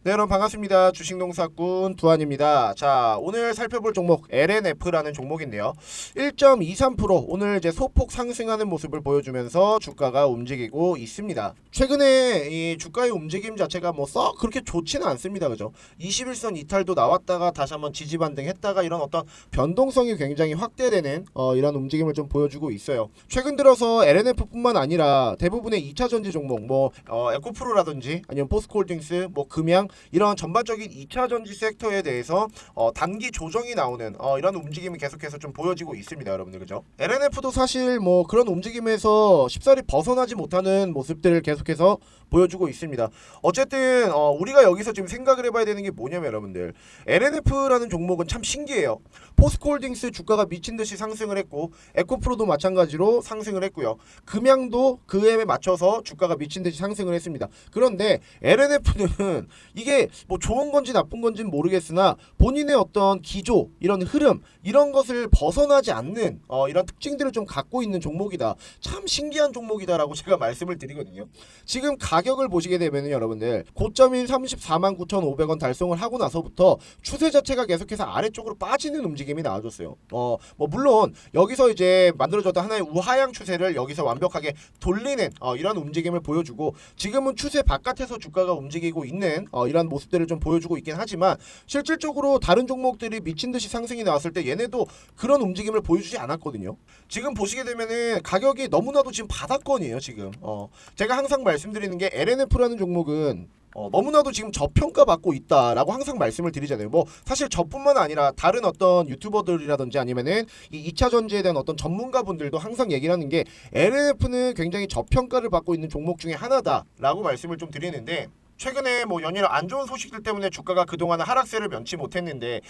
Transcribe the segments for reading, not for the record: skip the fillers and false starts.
네, 여러분 반갑습니다. 주식농사꾼 두한입니다. 자, 오늘 살펴볼 종목 LNF라는 종목인데요. 1.23% 오늘 이제 소폭 상승하는 모습을 보여주면서 주가가 움직이고 있습니다. 최근에 이 주가의 움직임 자체가 뭐 썩 그렇게 좋지는 않습니다. 그죠? 21선 이탈도 나왔다가 다시 한번 지지반등했다가 이런 어떤 변동성이 굉장히 확대되는 이런 움직임을 좀 보여주고 있어요. 최근 들어서 LNF뿐만 아니라 대부분의 2차 전지 종목 뭐 에코프로라든지 아니면 포스코홀딩스 뭐 금양 이런 전반적인 2차 전지 섹터에 대해서 단기 조정이 나오는 이런 움직임이 계속해서 좀 보여지고 있습니다, 여러분들. 그죠? LNF도 사실 뭐 그런 움직임에서 쉽사리 벗어나지 못하는 모습들을 계속해서 보여주고 있습니다. 어쨌든 우리가 여기서 지금 생각을 해봐야 되는 게 뭐냐면 여러분들, LNF라는 종목은 참 신기해요. 포스코홀딩스 주가가 미친듯이 상승을 했고 에코프로도 마찬가지로 상승을 했고요. 금양도 그에 맞춰서 주가가 미친듯이 상승을 했습니다. 그런데 LNF는 이게 뭐 좋은 건지 나쁜 건지는 모르겠으나 본인의 어떤 기조, 이런 흐름, 이런 것을 벗어나지 않는 이런 특징들을 좀 갖고 있는 종목이다. 참 신기한 종목이다라고 제가 말씀을 드리거든요. 지금 가격을 보시게 되면 여러분들 고점인 34만 9,500원 달성을 하고 나서부터 추세 자체가 계속해서 아래쪽으로 빠지는 움직임이 나와줬어요. 뭐 물론 여기서 이제 만들어졌던 하나의 우하향 추세를 여기서 완벽하게 돌리는 이런 움직임을 보여주고, 지금은 추세 바깥에서 주가가 움직이고 있는 이런 모습들을 좀 보여주고 있긴 하지만, 실질적으로 다른 종목들이 미친듯이 상승이 나왔을 때 얘네도 그런 움직임을 보여주지 않았거든요. 지금 보시게 되면은 가격이 너무나도 지금 바닥권이에요. 지금 제가 항상 말씀드리는 게 LNF라는 종목은 너무나도 지금 저평가받고 있다라고 항상 말씀을 드리잖아요. 뭐 사실 저뿐만 아니라 다른 어떤 유튜버들이라든지 아니면은 이 2차 전지에 대한 어떤 전문가분들도 항상 얘기를 하는 게 LNF는 굉장히 저평가를 받고 있는 종목 중에 하나다라고 말씀을 좀 드리는데, 최근에 뭐 연일 안 좋은 소식들 때문에 주가가 그동안 하락세를 면치 못했는데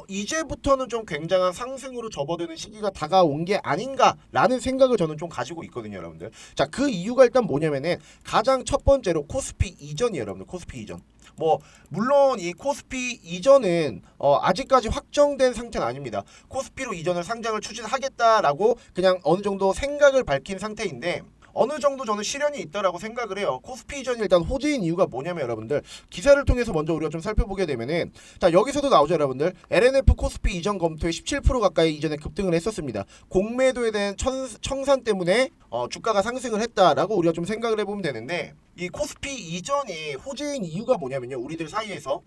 이제부터는 좀 굉장한 상승으로 접어드는 시기가 다가온 게 아닌가라는 생각을 저는 좀 가지고 있거든요, 여러분들. 자, 그 이유가 일단 뭐냐면은 가장 첫 번째로 코스피 이전이에요, 여러분들. 코스피 이전. 뭐 물론 이 코스피 이전은 아직까지 확정된 상태는 아닙니다. 코스피로 이전을 상장을 추진하겠다라고 그냥 어느 정도 생각을 밝힌 상태인데, 어느 정도 저는 실현이 있다라고 생각을 해요. 코스피 이전이 일단 호재인 이유가 뭐냐면 여러분들, 기사를 통해서 먼저 우리가 좀 살펴보게 되면은, 자, 여기서도 나오죠, 여러분들. LNF 코스피 이전 검토에 17% 가까이 이전에 급등을 했었습니다. 공매도에 대한 청산 때문에 주가가 상승을 했다라고 우리가 좀 생각을 해보면 되는데, 이 코스피 이전이 호재인 이유가 뭐냐면요, 우리들 사이에서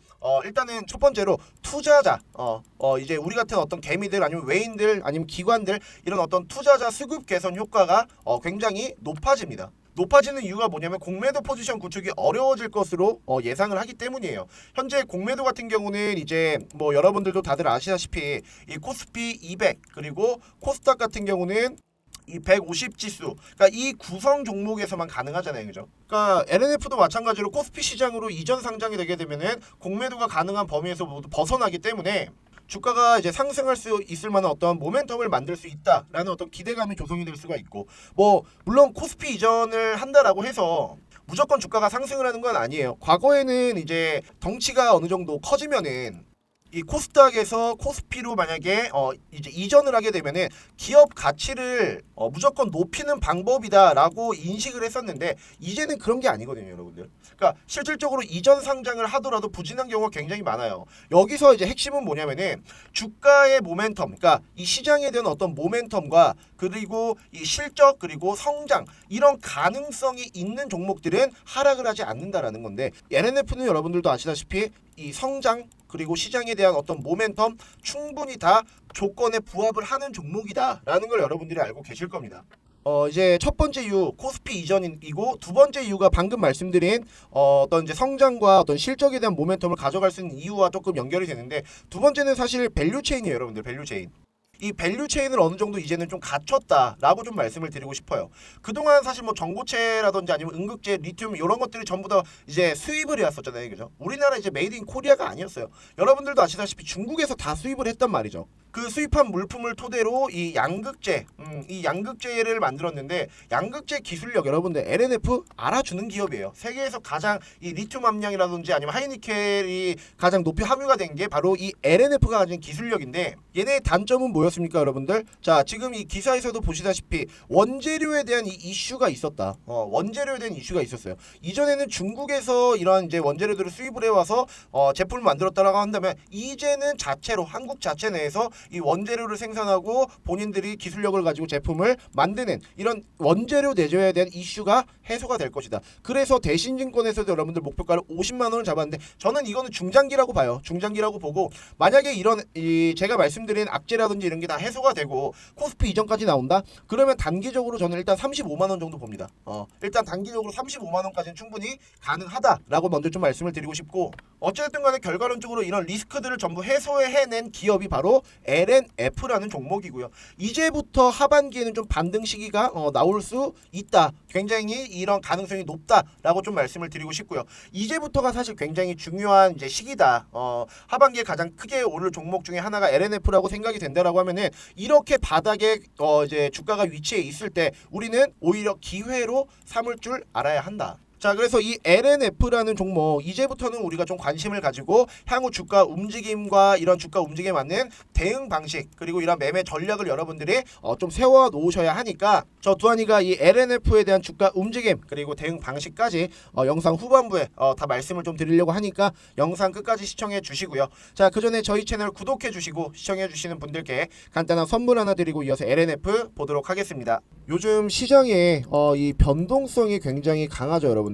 일단은 첫 번째로 투자자, 이제 우리 같은 어떤 개미들 아니면 외인들 아니면 기관들, 이런 어떤 투자자 수급 개선 효과가 굉장히 높아집니다. 높아지는 이유가 뭐냐면 공매도 포지션 구축이 어려워질 것으로 예상을 하기 때문이에요. 현재 공매도 같은 경우는 이제 뭐 여러분들도 다들 아시다시피 이 코스피 200 그리고 코스닥 같은 경우는 이 150 지수, 그러니까 이 구성 종목에서만 가능하잖아요, 그죠? 그러니까 LNF도 마찬가지로 코스피 시장으로 이전 상장이 되게 되면은 공매도가 가능한 범위에서 모두 벗어나기 때문에 주가가 이제 상승할 수 있을 만한 어떤 모멘텀을 만들 수 있다라는 어떤 기대감이 조성이 될 수가 있고, 뭐 물론 코스피 이전을 한다라고 해서 무조건 주가가 상승을 하는 건 아니에요. 과거에는 이제 덩치가 어느 정도 커지면은 이 코스닥에서 코스피로 만약에 이제 이전을 하게 되면은 기업 가치를 무조건 높이는 방법이다라고 인식을 했었는데, 이제는 그런 게 아니거든요, 여러분들. 그러니까 실질적으로 이전 상장을 하더라도 부진한 경우가 굉장히 많아요. 여기서 이제 핵심은 뭐냐면은 주가의 모멘텀, 그러니까 이 시장에 대한 어떤 모멘텀과 그리고 이 실적 그리고 성장, 이런 가능성이 있는 종목들은 하락을 하지 않는다라는 건데, LNF는 여러분들도 아시다시피 이 성장 그리고 시장에 대한 어떤 모멘텀 충분히 다 조건에 부합을 하는 종목이다라는 걸 여러분들이 알고 계실 겁니다. 이제 첫 번째 이유 코스피 이전이고, 두 번째 이유가 방금 말씀드린 어떤 이제 성장과 어떤 실적에 대한 모멘텀을 가져갈 수 있는 이유와 조금 연결이 되는데, 두 번째는 사실 밸류 체인이에요, 여러분들. 밸류 체인. 이 밸류 체인을 어느 정도 이제는 좀 갖췄다라고 좀 말씀을 드리고 싶어요. 그동안 사실 뭐 전고체라든지 아니면 응급제, 리튬 이런 것들이 전부 다 이제 수입을 해왔었잖아요, 그죠? 우리나라 이제 메이드 인 코리아가 아니었어요. 여러분들도 아시다시피 중국에서 다 수입을 했단 말이죠. 그 수입한 물품을 토대로 이 양극재, 이 양극재를 만들었는데 양극재 기술력 여러분들 LNF 알아주는 기업이에요. 세계에서 가장 이 리튬 함량이라든지 아니면 하이니켈이 가장 높이 함유가 된 게 바로 이 LNF가 가진 기술력인데 얘네의 단점은 뭐였습니까, 여러분들? 자, 지금 이 기사에서도 보시다시피 원재료에 대한 이 이슈가 있었다. 원재료에 대한 이슈가 있었어요. 이전에는 중국에서 이런 이제 원재료들을 수입을 해와서 제품을 만들었다라고 한다면 이제는 자체로 한국 자체 내에서 이 원재료를 생산하고 본인들이 기술력을 가지고 제품을 만드는 이런 원재료 내조에 대한 이슈가 해소가 될 것이다. 그래서 대신증권에서도 여러분들 목표가를 50만 원을 잡았는데 저는 이거는 중장기라고 봐요. 중장기라고 보고 만약에 이런 제가 말씀드린 악재라든지 이런 게 다 해소가 되고 코스피 이전까지 나온다? 그러면 단기적으로 저는 일단 35만 원 정도 봅니다. 일단 단기적으로 35만 원까지는 충분히 가능하다라고 먼저 좀 말씀을 드리고 싶고 어쨌든 간에 결과론적으로 이런 리스크들을 전부 해소해낸 기업이 바로 LNF라는 종목이고요. 이제부터 하반기에는 좀 반등 시기가 나올 수 있다. 굉장히 이런 가능성이 높다라고 좀 말씀을 드리고 싶고요. 이제부터가 사실 굉장히 중요한 이제 시기다. 하반기에 가장 크게 오를 종목 중에 하나가 LNF라고 생각이 된다라고 하면은 이렇게 바닥에 이제 주가가 위치해 있을 때 우리는 오히려 기회로 삼을 줄 알아야 한다. 자, 그래서 이 LNF라는 종목 이제부터는 우리가 좀 관심을 가지고 향후 주가 움직임과 이런 주가 움직임에 맞는 대응 방식 그리고 이런 매매 전략을 여러분들이 좀 세워 놓으셔야 하니까 저 두한이가 이 LNF에 대한 주가 움직임 그리고 대응 방식까지 영상 후반부에 다 말씀을 좀 드리려고 하니까 영상 끝까지 시청해 주시고요. 자, 그 전에 저희 채널 구독해 주시고 시청해 주시는 분들께 간단한 선물 하나 드리고 이어서 LNF 보도록 하겠습니다. 요즘 시장에 이 변동성이 굉장히 강하죠, 여러분.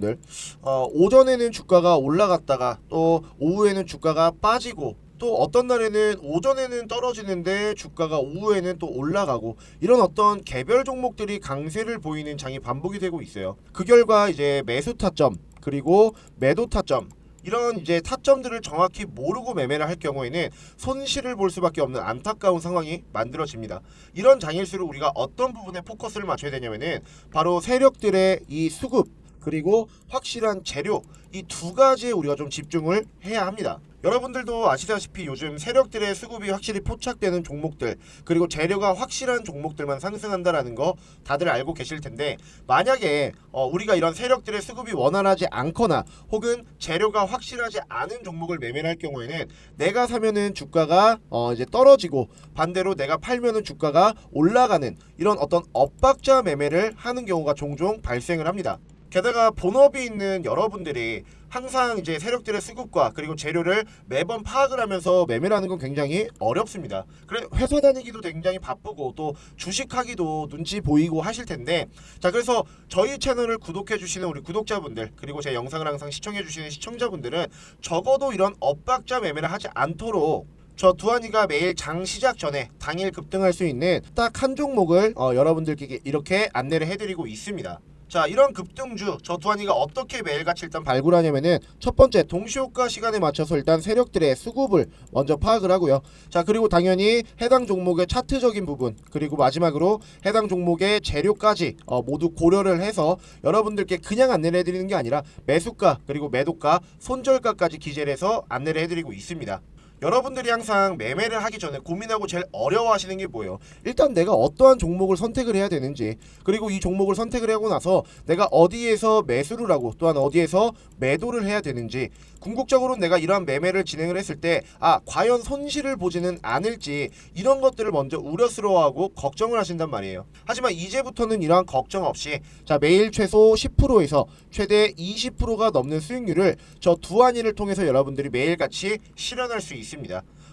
오전에는 주가가 올라갔다가 또 오후에는 주가가 빠지고 또 어떤 날에는 오전에는 떨어지는데 주가가 오후에는 또 올라가고 이런 어떤 개별 종목들이 강세를 보이는 장이 반복이 되고 있어요. 그 결과 이제 매수 타점 그리고 매도 타점 이런 이제 타점들을 정확히 모르고 매매를 할 경우에는 손실을 볼 수밖에 없는 안타까운 상황이 만들어집니다. 이런 장일수록 우리가 어떤 부분에 포커스를 맞춰야 되냐면은 바로 세력들의 이 수급 그리고 확실한 재료 이 두 가지에 우리가 좀 집중을 해야 합니다. 여러분들도 아시다시피 요즘 세력들의 수급이 확실히 포착되는 종목들 그리고 재료가 확실한 종목들만 상승한다라는 거 다들 알고 계실 텐데 만약에 우리가 이런 세력들의 수급이 원활하지 않거나 혹은 재료가 확실하지 않은 종목을 매매를 할 경우에는 내가 사면은 주가가 이제 떨어지고 반대로 내가 팔면은 주가가 올라가는 이런 어떤 엇박자 매매를 하는 경우가 종종 발생을 합니다. 게다가 본업이 있는 여러분들이 항상 이제 세력들의 수급과 그리고 재료를 매번 파악을 하면서 매매를 하는 건 굉장히 어렵습니다. 그래 회사 다니기도 굉장히 바쁘고 또 주식하기도 눈치 보이고 하실 텐데 자 그래서 저희 채널을 구독해 주시는 우리 구독자분들 그리고 제 영상을 항상 시청해 주시는 시청자분들은 적어도 이런 엇박자 매매를 하지 않도록 저 두한이가 매일 장 시작 전에 당일 급등할 수 있는 딱 한 종목을 여러분들께 이렇게 안내를 해드리고 있습니다. 자, 이런 급등주 저 두한이가 어떻게 매일같이 일단 발굴하냐면은 첫 번째 동시효과 시간에 맞춰서 일단 세력들의 수급을 먼저 파악을 하고요. 자, 그리고 당연히 해당 종목의 차트적인 부분 그리고 마지막으로 해당 종목의 재료까지 모두 고려를 해서 여러분들께 그냥 안내를 해드리는 게 아니라 매수가 그리고 매도가 손절가까지 기재를 해서 안내를 해드리고 있습니다. 여러분들이 항상 매매를 하기 전에 고민하고 제일 어려워하시는 게 뭐예요? 일단 내가 어떠한 종목을 선택을 해야 되는지 그리고 이 종목을 선택을 하고 나서 내가 어디에서 매수를 하고 또한 어디에서 매도를 해야 되는지 궁극적으로 내가 이러한 매매를 진행을 했을 때 과연 손실을 보지는 않을지 이런 것들을 먼저 우려스러워하고 걱정을 하신단 말이에요. 하지만 이제부터는 이러한 걱정 없이 자 매일 최소 10%에서 최대 20%가 넘는 수익률을 저 두한이를 통해서 여러분들이 매일같이 실현할 수 있습니다.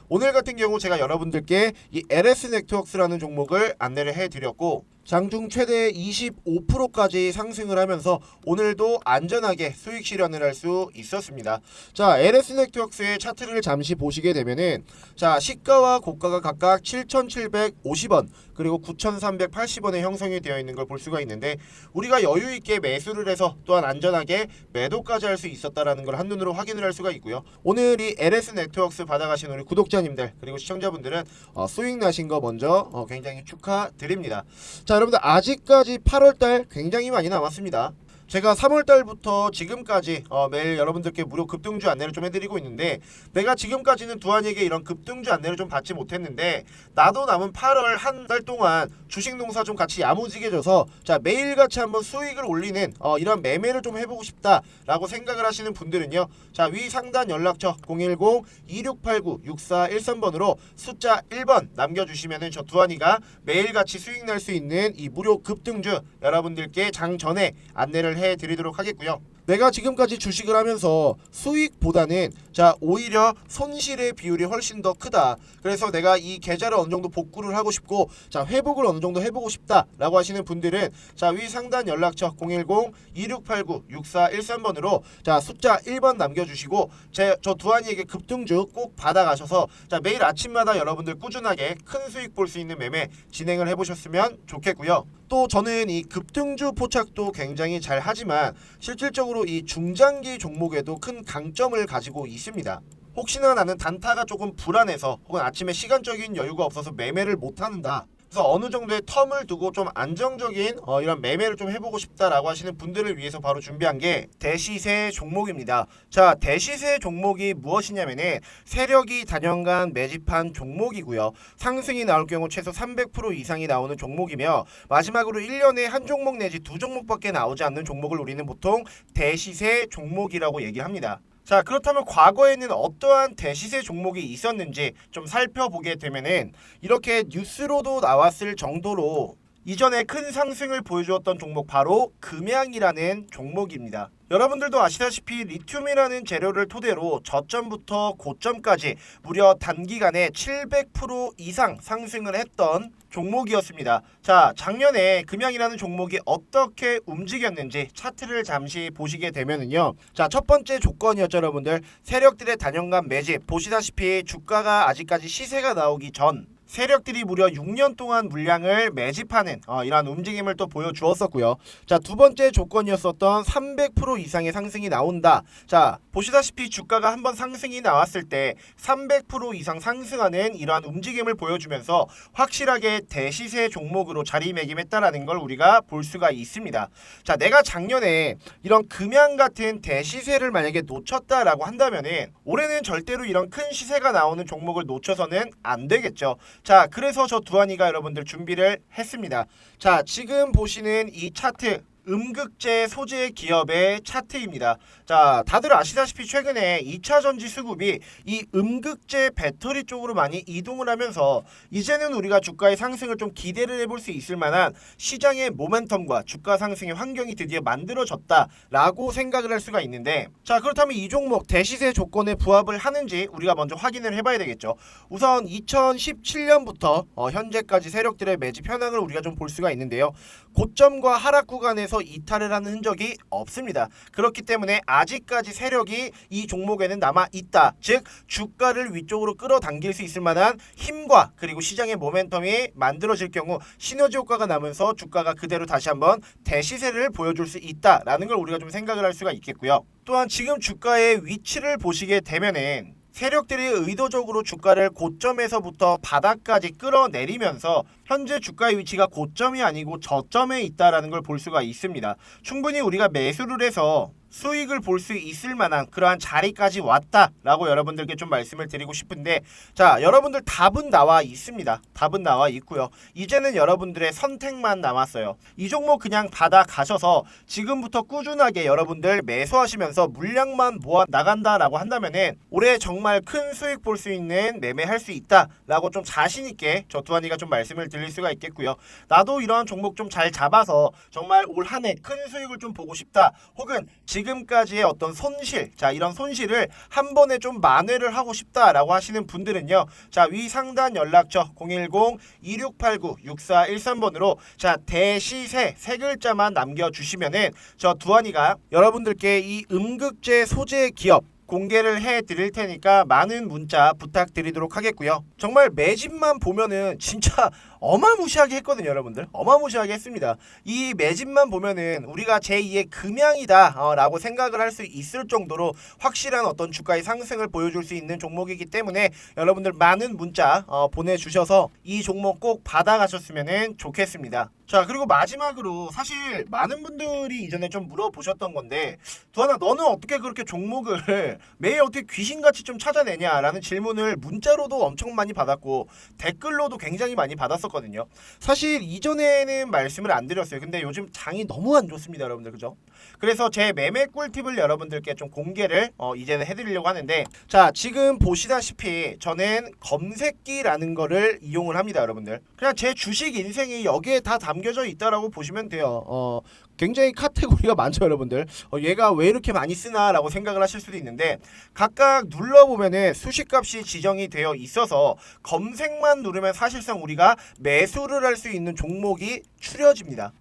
오늘 같은 경우 제가 여러분들께 이 LS 네트워크스라는 종목을 안내를 해드렸고 장중 최대 25%까지 상승을 하면서 오늘도 안전하게 수익 실현을 할 수 있었습니다. 자, LS 네트워크스의 차트를 잠시 보시게 되면은 자, 시가와 고가가 각각 7,750원 그리고 9,380원에 형성이 되어 있는 걸 볼 수가 있는데 우리가 여유 있게 매수를 해서 또한 안전하게 매도까지 할 수 있었다라는 걸 한눈으로 확인을 할 수가 있고요. 오늘 이 LS 네트워크스 받아가신 우리 구독자님들 그리고 시청자분들은 수익 나신 거 먼저 굉장히 축하드립니다. 자, 여러분들 아직까지 8월달 굉장히 많이 남았습니다. 제가 3월달부터 지금까지 매일 여러분들께 무료 급등주 안내를 좀 해드리고 있는데, 내가 지금까지는 두한이에게 이런 급등주 안내를 좀 받지 못했는데, 나도 남은 8월 한 달 동안 주식농사 좀 같이 야무지게 져서 자 매일같이 한번 수익을 올리는 이런 매매를 좀 해보고 싶다라고 생각을 하시는 분들은요, 자 위 상단 연락처 010-2689-6413번으로 숫자 1번 남겨주시면은 저 두한이가 매일같이 수익 낼 수 있는 이 무료 급등주 여러분들께 장 전에 안내를 해드리도록 하겠고요. 내가 지금까지 주식을 하면서 수익보다는 자 오히려 손실의 비율이 훨씬 더 크다. 그래서 내가 이 계좌를 어느 정도 복구를 하고 싶고 자 회복을 어느 정도 해보고 싶다라고 하시는 분들은 자 위 상단 연락처 010-2689-6413번으로 자 숫자 1번 남겨주시고 저 두한이에게 급등주 꼭 받아가셔서 자 매일 아침마다 여러분들 꾸준하게 큰 수익 볼 수 있는 매매 진행을 해보셨으면 좋겠고요. 또 저는 이 급등주 포착도 굉장히 잘 하지만 실질적으로 이 중장기 종목에도 큰 강점을 가지고 있습니다. 혹시나 나는 단타가 조금 불안해서 혹은 아침에 시간적인 여유가 없어서 매매를 못한다. 그래서 어느 정도의 텀을 두고 좀 안정적인 이런 매매를 좀 해보고 싶다라고 하시는 분들을 위해서 바로 준비한 게 대시세 종목입니다. 자, 대시세 종목이 무엇이냐면은 세력이 단연간 매집한 종목이고요. 상승이 나올 경우 최소 300% 이상이 나오는 종목이며 마지막으로 1년에 한 종목 내지 두 종목밖에 나오지 않는 종목을 우리는 보통 대시세 종목이라고 얘기합니다. 자, 그렇다면 과거에는 어떠한 대시세 종목이 있었는지 좀 살펴보게 되면은 이렇게 뉴스로도 나왔을 정도로 이전에 큰 상승을 보여주었던 종목 바로 금양이라는 종목입니다. 여러분들도 아시다시피 리튬이라는 재료를 토대로 저점부터 고점까지 무려 단기간에 700% 이상 상승을 했던 종목이었습니다. 자, 작년에 금양이라는 종목이 어떻게 움직였는지 차트를 잠시 보시게 되면은요. 자, 첫 번째 조건이었죠, 여러분들. 세력들의 단연간 매집. 보시다시피 주가가 아직까지 시세가 나오기 전 세력들이 무려 6년 동안 물량을 매집하는 이러한 움직임을 또 보여주었었고요. 자, 두 번째 조건이었었던 300% 이상의 상승이 나온다. 자, 보시다시피 주가가 한번 상승이 나왔을 때 300% 이상 상승하는 이러한 움직임을 보여주면서 확실하게 대시세 종목으로 자리매김했다라는 걸 우리가 볼 수가 있습니다. 자, 내가 작년에 이런 금양 같은 대시세를 만약에 놓쳤다라고 한다면은 올해는 절대로 이런 큰 시세가 나오는 종목을 놓쳐서는 안 되겠죠. 자, 그래서 저 두한이가 여러분들 준비를 했습니다. 자, 지금 보시는 이 차트 음극재 소재 기업의 차트입니다. 자, 다들 아시다시피 최근에 2차 전지 수급이 이 음극재 배터리 쪽으로 많이 이동을 하면서 이제는 우리가 주가의 상승을 좀 기대를 해볼 수 있을 만한 시장의 모멘텀과 주가 상승의 환경이 드디어 만들어졌다라고 생각을 할 수가 있는데, 자, 그렇다면 이 종목 대시세 조건에 부합을 하는지 우리가 먼저 확인을 해봐야 되겠죠. 우선 2017년부터 현재까지 세력들의 매집 현황을 우리가 좀 볼 수가 있는데요. 고점과 하락 구간에서 이탈을 하는 흔적이 없습니다. 그렇기 때문에 아직까지 세력이 이 종목에는 남아 있다. 즉 주가를 위쪽으로 끌어당길 수 있을 만한 힘과 그리고 시장의 모멘텀이 만들어질 경우 시너지 효과가 나면서 주가가 그대로 다시 한번 대시세를 보여줄 수 있다라는 걸 우리가 좀 생각을 할 수가 있겠고요. 또한 지금 주가의 위치를 보시게 되면은 세력들이 의도적으로 주가를 고점에서부터 바닥까지 끌어내리면서 현재 주가의 위치가 고점이 아니고 저점에 있다라는 걸 볼 수가 있습니다. 충분히 우리가 매수를 해서 수익을 볼 수 있을 만한 그러한 자리까지 왔다라고 여러분들께 좀 말씀을 드리고 싶은데, 자, 여러분들 답은 나와 있습니다. 답은 나와 있고요. 이제는 여러분들의 선택만 남았어요. 이 종목 그냥 받아가셔서 지금부터 꾸준하게 여러분들 매수하시면서 물량만 모아 나간다라고 한다면은 올해 정말 큰 수익 볼 수 있는 매매할 수 있다라고 좀 자신있게 저 두한이가 좀 말씀을 드릴 수가 있겠고요. 나도 이러한 종목 좀 잘 잡아서 정말 올 한 해 큰 수익을 좀 보고 싶다, 혹은 지금까지의 어떤 손실, 자, 이런 손실을 한 번에 좀 만회를 하고 싶다라고 하시는 분들은요. 자, 위 상단 연락처 010-2689-6413번으로 자, 대시세 세 글자만 남겨주시면은 저 두한이가 여러분들께 이 음극재 소재 기업 공개를 해드릴 테니까 많은 문자 부탁드리도록 하겠고요. 정말 매집만 보면은 진짜 어마무시하게 했거든요, 여러분들. 어마무시하게 했습니다. 이 매집만 보면은 우리가 제2의 금양이다 라고 생각을 할 수 있을 정도로 확실한 어떤 주가의 상승을 보여줄 수 있는 종목이기 때문에 여러분들 많은 문자 보내주셔서 이 종목 꼭 받아가셨으면 좋겠습니다. 자, 그리고 마지막으로 사실 많은 분들이 이전에 좀 물어보셨던 건데, 두하나 너는 어떻게 그렇게 종목을 매일 어떻게 귀신같이 좀 찾아내냐라는 질문을 문자로도 엄청 많이 받았고 댓글로도 굉장히 많이 받았었거든요. 사실 이전에는 말씀을 안 드렸어요. 근데 요즘 장이 너무 안 좋습니다, 여러분들. 그죠? 그래서 제 매매 꿀팁을 여러분들께 좀 공개를 이제는 해드리려고 하는데, 자, 지금 보시다시피 저는 검색기라는 거를 이용을 합니다, 여러분들. 그냥 제 주식 인생이 여기에 다 담겨져 있다라고 보시면 돼요. 굉장히 카테고리가 많죠, 여러분들. 얘가 왜 이렇게 많이 쓰나 라고 생각을 하실 수도 있는데, 각각 눌러보면은 수식값이 지정이 되어 있어서 검색만 누르면 사실상 우리가 매수를 할 수 있는 종목이 추려집니다.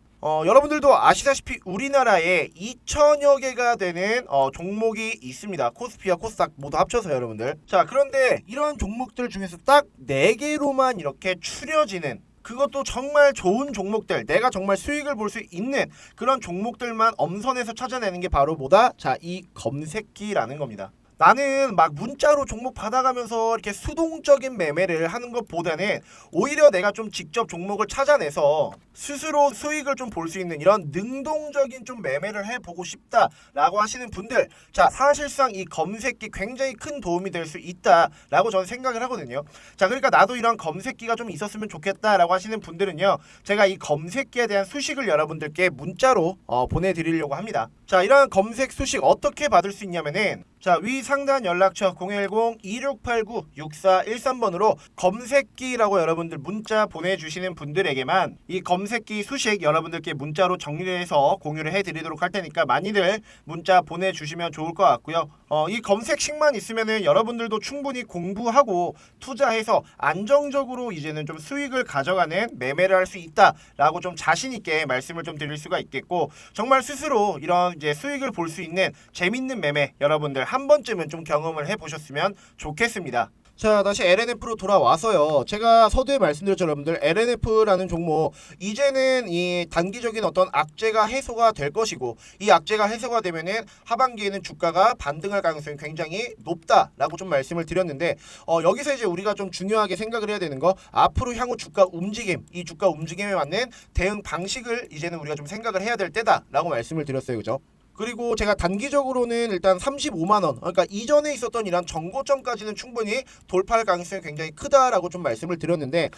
여러분들도 아시다시피 우리나라에 2천여 개가 되는 종목이 있습니다. 코스피와 코스닥 모두 합쳐서 여러분들. 자, 그런데 이런 종목들 중에서 딱 4개로만 이렇게 추려지는, 그것도 정말 좋은 종목들, 내가 정말 수익을 볼 수 있는 그런 종목들만 엄선해서 찾아내는 게 바로 뭐다? 자, 이 검색기라는 겁니다. 나는 막 문자로 종목 받아가면서 이렇게 수동적인 매매를 하는 것보다는 오히려 내가 좀 직접 종목을 찾아내서 스스로 수익을 좀 볼 수 있는 이런 능동적인 좀 매매를 해보고 싶다라고 하시는 분들, 자, 사실상 이 검색기 굉장히 큰 도움이 될 수 있다라고 저는 생각을 하거든요. 자, 그러니까 나도 이런 검색기가 좀 있었으면 좋겠다라고 하시는 분들은요, 제가 이 검색기에 대한 수식을 여러분들께 문자로 보내드리려고 합니다. 자, 이러한 검색 수식 어떻게 받을 수 있냐면은, 자, 위 상단 연락처 010-2689-6413번으로 검색기라고 여러분들 문자 보내주시는 분들에게만 이 검색기 수식 여러분들께 문자로 정리해서 공유를 해드리도록 할 테니까 많이들 문자 보내주시면 좋을 것 같고요. 이 검색식만 있으면은 여러분들도 충분히 공부하고 투자해서 안정적으로 이제는 좀 수익을 가져가는 매매를 할 수 있다라고 좀 자신있게 말씀을 좀 드릴 수가 있겠고, 정말 스스로 이런 이제 수익을 볼 수 있는 재밌는 매매 여러분들 한 번쯤은 좀 경험을 해보셨으면 좋겠습니다. 자, 다시 LNF로 돌아와서요, 제가 서두에 말씀드렸죠, 여러분들. LNF라는 종목, 이제는 이 단기적인 어떤 악재가 해소가 될 것이고, 이 악재가 해소가 되면은 하반기에는 주가가 반등할 가능성이 굉장히 높다라고 좀 말씀을 드렸는데, 여기서 이제 우리가 좀 중요하게 생각을 해야 되는 거, 앞으로 향후 주가 움직임, 이 주가 움직임에 맞는 대응 방식을 이제는 우리가 좀 생각을 해야 될 때다라고 말씀을 드렸어요, 그죠? 그리고 제가 단기적으로는 일단 35만원, 그러니까 이전에 있었던 이런 정고점까지는 충분히 돌파할 가능성이 굉장히 크다라고 좀 말씀을 드렸는데,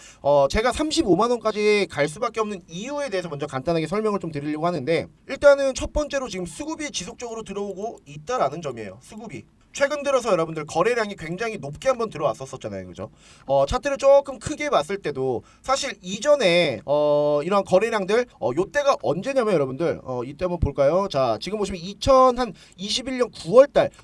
제가 35만원까지 갈 수밖에 없는 이유에 대해서 먼저 간단하게 설명을 좀 드리려고 하는데, 일단은 첫 번째로 지금 수급이 지속적으로 들어오고 있다라는 점이에요. 수급이 최근 들어서 여러분들 거래량이 굉장히 높게 한번 들어왔었잖아요, 그죠? 차트를 조금 크게 봤을 때도 사실 이전에 이런 거래량들 요때가 언제냐면 여러분들, 이때 한번 볼까요? 자, 지금 보시면 2021년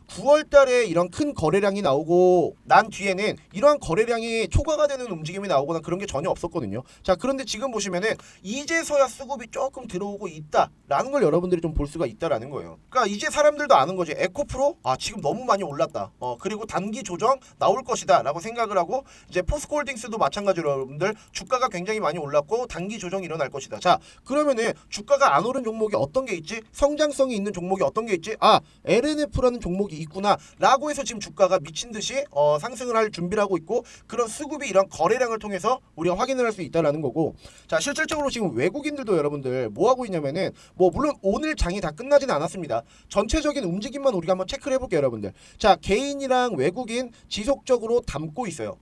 9월달에 이런 큰 거래량이 나오고 난 뒤에는 이러한 거래량이 초과가 되는 움직임이 나오거나 그런 게 전혀 없었거든요. 자, 그런데 지금 보시면은 이제서야 수급이 조금 들어오고 있다라는 걸 여러분들이 좀 볼 수가 있다라는 거예요. 그러니까 이제 사람들도 아는 거지. 에코프로 지금 너무 많이 올랐다. 그리고 단기 조정 나올 것이다 라고 생각을 하고, 이제 포스코홀딩스도 마찬가지로 여러분들 주가가 굉장히 많이 올랐고 단기 조정이 일어날 것이다. 자, 그러면은 주가가 안 오른 종목이 어떤 게 있지? 성장성이 있는 종목이 어떤 게 있지? LNF라는 종목이 있구나 라고 해서 지금 주가가 미친듯이 상승을 할 준비를 하고 있고, 그런 수급이 이런 거래량을 통해서 우리가 확인을 할 수 있다라는 거고, 자, 실질적으로 지금 외국인들도 여러분들 뭐 하고 있냐면은, 물론 오늘 장이 다 끝나지는 않았습니다. 전체적인 움직임만 우리가 한번 체크를 해볼게요, 여러분들. 자, 개인이랑 외국인 지속적으로 담고 있어요.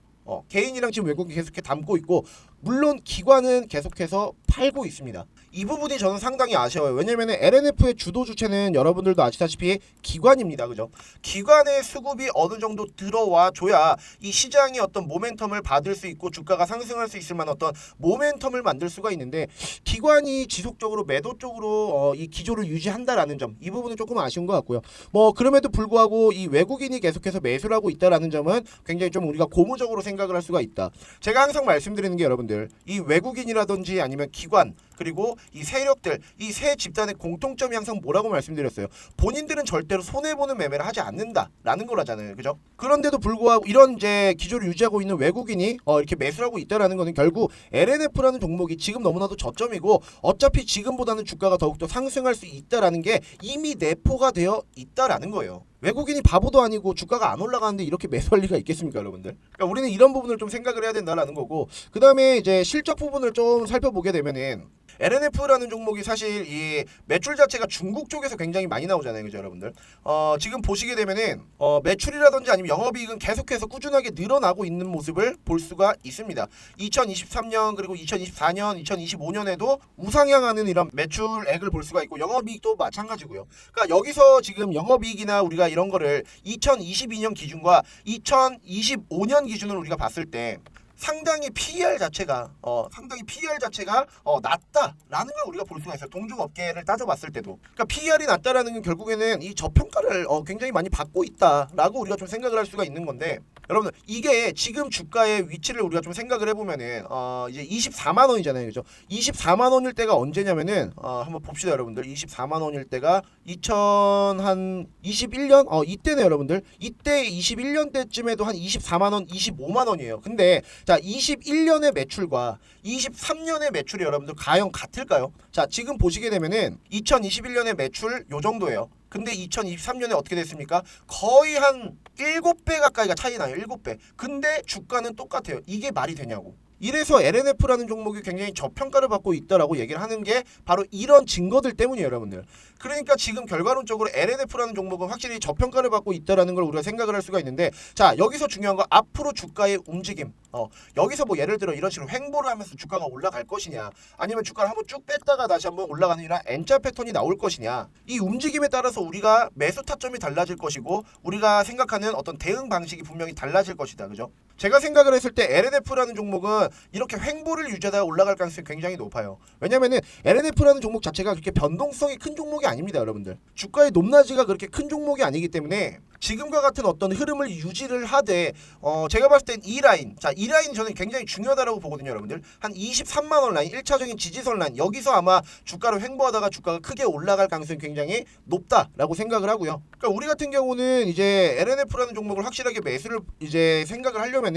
개인이랑 지금 외국인 계속해 담고 있고, 물론 기관은 계속해서 팔고 있습니다. 이 부분이 저는 상당히 아쉬워요. 왜냐면 LNF의 주도 주체는 여러분들도 아시다시피 기관입니다. 그죠? 기관의 수급이 어느 정도 들어와 줘야 이 시장이 어떤 모멘텀을 받을 수 있고 주가가 상승할 수 있을 만한 어떤 모멘텀을 만들 수가 있는데, 기관이 지속적으로 매도 쪽으로 이 기조를 유지한다라는 점, 이 부분은 조금 아쉬운 것 같고요. 그럼에도 불구하고 이 외국인이 계속해서 매수를 하고 있다라는 점은 굉장히 좀 우리가 고무적으로 생각을 할 수가 있다. 제가 항상 말씀드리는 게, 여러분들 이 외국인이라든지 아니면 기관, 그리고 이 세력들, 이 세 집단의 공통점이 항상 뭐라고 말씀드렸어요. 본인들은 절대로 손해보는 매매를 하지 않는다라는 거라잖아요. 그죠? 그런데도 불구하고 이런 이제 기조를 유지하고 있는 외국인이 이렇게 매수를 하고 있다라는 거는 결국 LNF라는 종목이 지금 너무나도 저점이고 어차피 지금보다는 주가가 더욱더 상승할 수 있다라는 게 이미 내포가 되어 있다라는 거예요. 외국인이 바보도 아니고 주가가 안 올라가는데 이렇게 매수할 리가 있겠습니까, 여러분들? 그러니까 우리는 이런 부분을 좀 생각을 해야 된다라는 거고, 그 다음에 이제 실적 부분을 좀 살펴보게 되면은 LNF라는 종목이 사실 이 매출 자체가 중국 쪽에서 굉장히 많이 나오잖아요, 그죠, 여러분들? 지금 보시게 되면은 매출이라든지 아니면 영업이익은 계속해서 꾸준하게 늘어나고 있는 모습을 볼 수가 있습니다. 2023년 그리고 2024년, 2025년에도 우상향하는 이런 매출액을 볼 수가 있고 영업이익도 마찬가지고요. 그러니까 여기서 지금 영업이익이나 우리가 이런 거를 2022년 기준과 2025년 기준으로 우리가 봤을 때 상당히 PER 자체가 낮다라는 걸 우리가 볼 수가 있어요. 동종업계를 따져봤을 때도. 그러니까 PER이 낮다라는 건 결국에는 이 저평가를 굉장히 많이 받고 있다라고 우리가 좀 생각을 할 수가 있는 건데, 여러분들 이게 지금 주가의 위치를 우리가 좀 생각을 해보면은 이제 24만 원이잖아요, 그죠? 24만 원일 때가 언제냐면은 한번 봅시다, 여러분들. 24만 원일 때가 2021년 이때네, 여러분들. 이때 21년 때쯤에도 한 24만 원, 25만 원이에요. 근데 자, 21년의 매출과 23년의 매출이 여러분들 과연 같을까요? 자, 지금 보시게 되면은 2021년의 매출 요 정도예요. 근데 2023년에 어떻게 됐습니까? 거의 한 7배 가까이가 차이 나요. 7배. 근데 주가는 똑같아요. 이게 말이 되냐고. 이래서 LNF라는 종목이 굉장히 저평가를 받고 있다라고 얘기를 하는 게 바로 이런 증거들 때문이에요, 여러분들. 그러니까 지금 결과론적으로 LNF라는 종목은 확실히 저평가를 받고 있다라는 걸 우리가 생각을 할 수가 있는데, 자, 여기서 중요한 거 앞으로 주가의 움직임. 여기서 뭐 예를 들어 이런 식으로 횡보를 하면서 주가가 올라갈 것이냐, 아니면 주가를 한번 쭉 뺐다가 다시 한번 올라가는 이런 N자 패턴이 나올 것이냐, 이 움직임에 따라서 우리가 매수 타점이 달라질 것이고 우리가 생각하는 어떤 대응 방식이 분명히 달라질 것이다, 그죠? 제가 생각을 했을 때 LNF라는 종목은 이렇게 횡보를 유지하다가 올라갈 가능성이 굉장히 높아요. 왜냐면은 LNF라는 종목 자체가 그렇게 변동성이 큰 종목이 아닙니다, 여러분들. 주가의 높낮이가 그렇게 큰 종목이 아니기 때문에 지금과 같은 어떤 흐름을 유지를 하되 제가 봤을 땐 이 라인, 자, 이 라인이 저는 굉장히 중요하다고 보거든요, 여러분들. 한 23만 원 라인, 1차적인 지지선 라인, 여기서 아마 주가를 횡보하다가 주가가 크게 올라갈 가능성이 굉장히 높다라고 생각을 하고요. 그러니까 우리 같은 경우는 이제 LNF라는 종목을 확실하게 매수를 이제 생각을 하려면은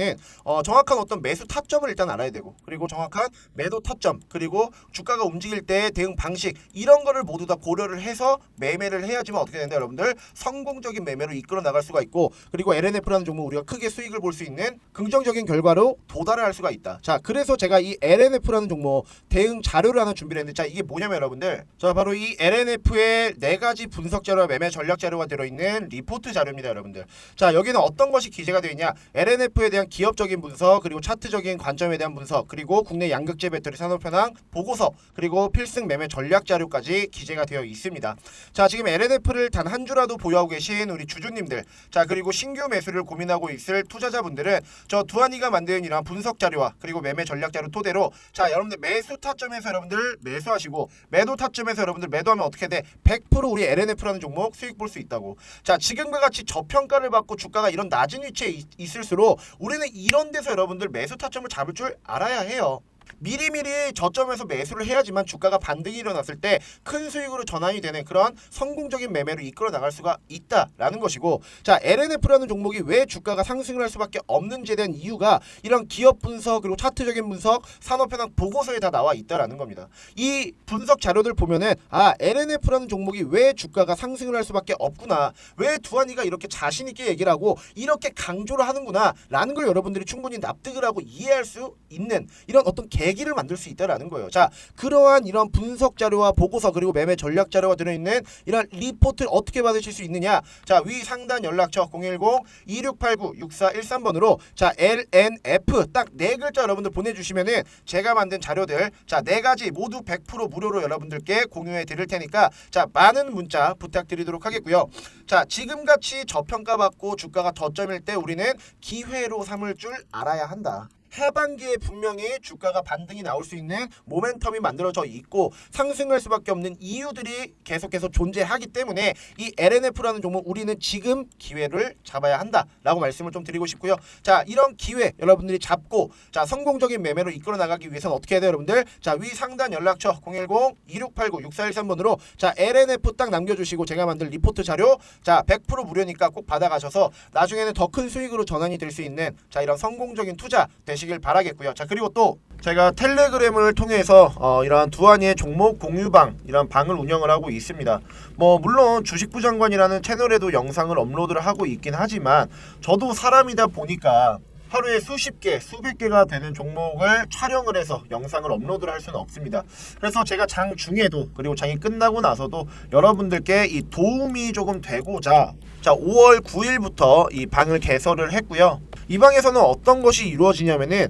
정확한 어떤 매수 타점을 일단 알아야 되고, 그리고 정확한 매도 타점, 그리고 주가가 움직일 때 대응 방식, 이런 거를 모두 다 고려를 해서 매매를 해야지만 어떻게 되는데, 여러분들 성공적인 매매로 이끌어 나갈 수가 있고, 그리고 LNF라는 종목 우리가 크게 수익을 볼 수 있는 긍정적인 결과로 도달을 할 수가 있다. 자, 그래서 제가 이 LNF라는 종목 대응 자료를 하나 준비를 했는데, 자, 이게 뭐냐면 여러분들, 자, 바로 이 LNF의 4가지 분석 자료와 매매 전략 자료가 들어있는 리포트 자료입니다, 여러분들. 자, 여기는 어떤 것이 기재가 되어 있냐, LNF에 대한 기업적인 분석, 그리고 차트적인 관점에 대한 분석, 그리고 국내 양극재 배터리 산업 현황 보고서, 그리고 필승 매매 전략 자료까지 기재가 되어 있습니다. 자, 지금 LNF를 단 한 주라도 보유하고 계신 우리 주주님들, 자, 그리고 신규 매수를 고민하고 있을 투자자분들은 저 두한이가 만든 이러한 분석 자료와 그리고 매매 전략 자료 토대로, 자, 여러분들 매수 타점에서 여러분들 매수하시고 매도 타점에서 여러분들 매도하면 어떻게 돼? 100% 우리 LNF라는 종목 수익 볼 수 있다고. 자, 지금과 같이 저평가를 받고 주가가 이런 낮은 위치에 있을수록 우리는 이런 데서 여러분들 매수 타점을 잡을 줄 알아야 해요. 미리미리 저점에서 매수를 해야지만 주가가 반등이 일어났을 때 큰 수익으로 전환이 되는 그런 성공적인 매매로 이끌어 나갈 수가 있다라는 것이고, 자, LNF라는 종목이 왜 주가가 상승을 할 수밖에 없는지에 대한 이유가 이런 기업 분석, 그리고 차트적인 분석, 산업 현황 보고서에 다 나와 있다라는 겁니다. 이 분석 자료들 보면은 LNF라는 종목이 왜 주가가 상승을 할 수밖에 없구나, 왜 두한이가 이렇게 자신 있게 얘기를 하고 이렇게 강조를 하는구나 라는 걸 여러분들이 충분히 납득을 하고 이해할 수 있는 이런 어떤 계기를 만들 수 있다라는 거예요. 자, 그러한 이런 분석 자료와 보고서, 그리고 매매 전략 자료가 들어있는 이런 리포트를 어떻게 받으실 수 있느냐, 자, 위 상단 연락처 010-2689-6413번으로 자, LNF 딱 4글자 여러분들 보내주시면은 제가 만든 자료들, 자, 4가지 모두 100% 무료로 여러분들께 공유해 드릴 테니까, 자, 많은 문자 부탁드리도록 하겠고요. 자, 지금같이 저평가받고 주가가 저점일 때 우리는 기회로 삼을 줄 알아야 한다. 하반기에 분명히 주가가 반등이 나올 수 있는 모멘텀이 만들어져 있고 상승할 수밖에 없는 이유들이 계속해서 존재하기 때문에 이 LNF라는 종목 우리는 지금 기회를 잡아야 한다라고 말씀을 좀 드리고 싶고요. 자, 이런 기회 여러분들이 잡고 자 성공적인 매매로 이끌어 나가기 위해서는 어떻게 해야 돼요, 여러분들? 자, 위 상단 연락처 010-2689-6413번으로 자 LNF 딱 남겨주시고 제가 만든 리포트 자료 자 100% 무료니까 꼭 받아가셔서 나중에는 더 큰 수익으로 전환이 될 수 있는 자 이런 성공적인 투자 되시길 바라겠고요. 자, 그리고 또 제가 텔레그램을 통해서 이러한 두한이의 종목 공유방 이런 방을 운영을 하고 있습니다. 뭐 물론 주식부 장관이라는 채널에도 영상을 업로드를 하고 있긴 하지만 저도 사람이다 보니까 하루에 수십 개, 수백 개가 되는 종목을 촬영을 해서 영상을 업로드를 할 수는 없습니다. 그래서 제가 장 중에도 그리고 장이 끝나고 나서도 여러분들께 이 도움이 조금 되고자 자 5월 9일부터 이 방을 개설을 했고요. 이 방에서는 어떤 것이 이루어지냐면은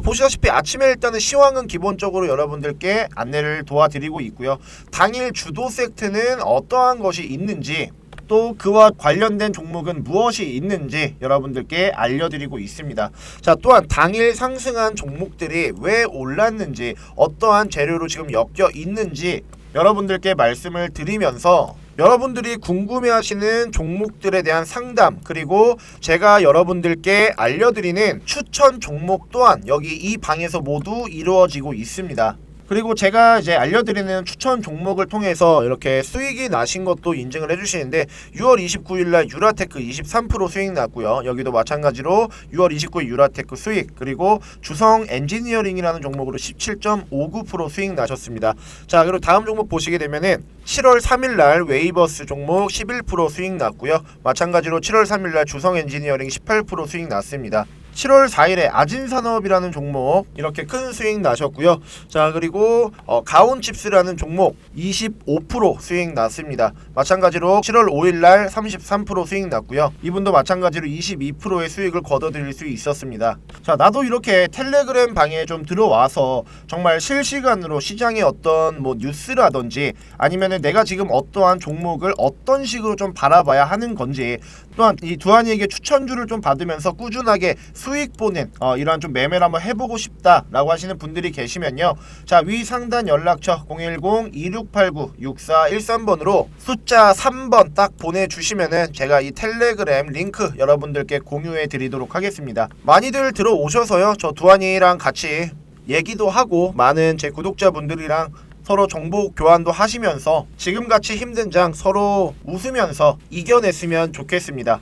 보시다시피 아침에 일단은 시황은 기본적으로 여러분들께 안내를 도와드리고 있고요. 당일 주도 세트는 어떠한 것이 있는지 또 그와 관련된 종목은 무엇이 있는지 여러분들께 알려드리고 있습니다. 자, 또한 당일 상승한 종목들이 왜 올랐는지 어떠한 재료로 지금 엮여 있는지 여러분들께 말씀을 드리면서 여러분들이 궁금해하시는 종목들에 대한 상담 그리고 제가 여러분들께 알려드리는 추천 종목 또한 여기 이 방에서 모두 이루어지고 있습니다. 그리고 제가 이제 알려드리는 추천 종목을 통해서 이렇게 수익이 나신 것도 인증을 해주시는데 6월 29일날 유라테크 23% 수익 났고요. 여기도 마찬가지로 6월 29일 유라테크 수익 그리고 주성 엔지니어링이라는 종목으로 17.59% 수익 나셨습니다. 자, 그리고 다음 종목 보시게 되면은 7월 3일날 웨이버스 종목 11% 수익 났고요. 마찬가지로 7월 3일날 주성 엔지니어링 18% 수익 났습니다. 7월 4일에 아진산업이라는 종목 이렇게 큰 수익 나셨고요. 자, 그리고 가온칩스라는 종목 25% 수익 났습니다. 마찬가지로 7월 5일날 33% 수익 났고요. 이분도 마찬가지로 22%의 수익을 거둬들일 수 있었습니다. 자, 나도 이렇게 텔레그램 방에 좀 들어와서 정말 실시간으로 시장의 어떤 뭐 뉴스라든지 아니면은 내가 지금 어떠한 종목을 어떤 식으로 좀 바라봐야 하는 건지 또한 이 두한이에게 추천주를 좀 받으면서 꾸준하게 수익 보는 이러한 좀 매매를 한번 해보고 싶다라고 하시는 분들이 계시면요. 자, 위 상단 연락처 010-2689-6413번으로 숫자 3번 딱 보내주시면은 제가 이 텔레그램 링크 여러분들께 공유해 드리도록 하겠습니다. 많이들 들어오셔서요. 저 두한이랑 같이 얘기도 하고 많은 제 구독자분들이랑 서로 정보 교환도 하시면서 지금같이 힘든 장 서로 웃으면서 이겨냈으면 좋겠습니다.